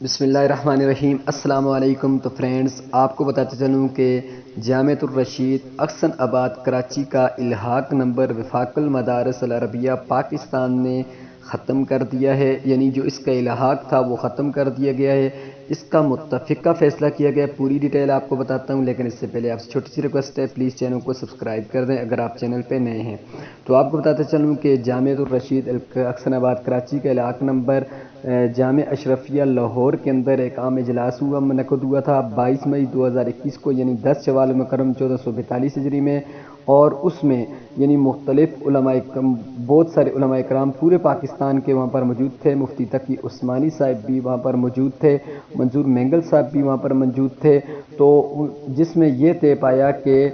بسم اللہ الرحمن الرحیم۔ السلام علیکم۔ تو فرینڈز، آپ کو بتاتے چلوں کہ جامعہ الرشید احسن آباد کراچی کا الحاق نمبر وفاق المدارس العربیہ پاکستان نے ختم کر دیا ہے، یعنی جو اس کا الحاق تھا وہ ختم کر دیا گیا ہے۔ اس کا متفقہ فیصلہ کیا گیا، پوری ڈیٹیل آپ کو بتاتا ہوں، لیکن اس سے پہلے آپ سے چھوٹی سی ریکویسٹ ہے، پلیز چینل کو سبسکرائب کر دیں اگر آپ چینل پہ نئے ہیں۔ تو آپ کو بتاتے چلوں کہ جامعہ الرشید احسن آباد کراچی کا الحاق نمبر جامع اشرفیہ لاہور کے اندر ایک عام اجلاس منعقد ہوا تھا 22 مئی 2021 کو، یعنی 10 شوال مکرم 1442 ہجری میں، اور اس میں یعنی مختلف علماء بہت سارے علماء کرام پورے پاکستان کے وہاں پر موجود تھے۔ مفتی تقی عثمانی صاحب بھی وہاں پر موجود تھے، منظور مینگل صاحب بھی وہاں پر موجود تھے، تو جس میں یہ طے پایا کہ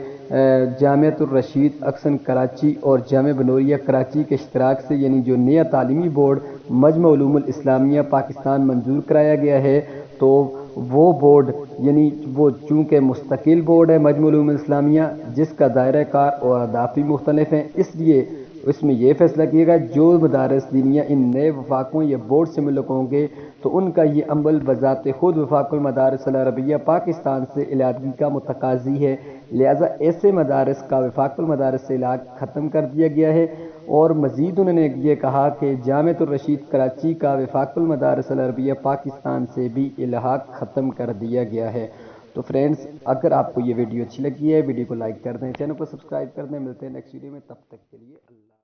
جامعہ الرشید احسن کراچی اور جامعہ بنوریہ کراچی کے اشتراک سے، یعنی جو نیا تعلیمی بورڈ مجمع علوم الاسلامیہ پاکستان منظور کرایا گیا ہے، تو وہ بورڈ یعنی وہ چونکہ مستقل بورڈ ہے مجمع علوم الاسلامیہ، جس کا دائرہ کار اور اہداف بھی مختلف ہیں، اس لیے اس میں یہ فیصلہ کیے گا جو مدارس دینیہ ان نئے وفاقوں یا بورڈ سے ملک ہوں گے تو ان کا یہ عمل بذات خود وفاق المدارس العربیہ پاکستان سے علیحدگی کا متقاضی ہے، لہذا ایسے مدارس کا وفاق المدارس سے علاج ختم کر دیا گیا ہے۔ اور مزید انہوں نے یہ کہا کہ جامعہ الرشید کراچی کا وفاق المدارس العربیہ پاکستان سے بھی الحاق ختم کر دیا گیا ہے۔ تو فرینڈز، اگر آپ کو یہ ویڈیو اچھی لگی ہے، ویڈیو کو لائک کر دیں، چینل کو سبسکرائب کر دیں، ملتے ہیں نیکسٹ ویڈیو میں، تب تک کے لیے اللہ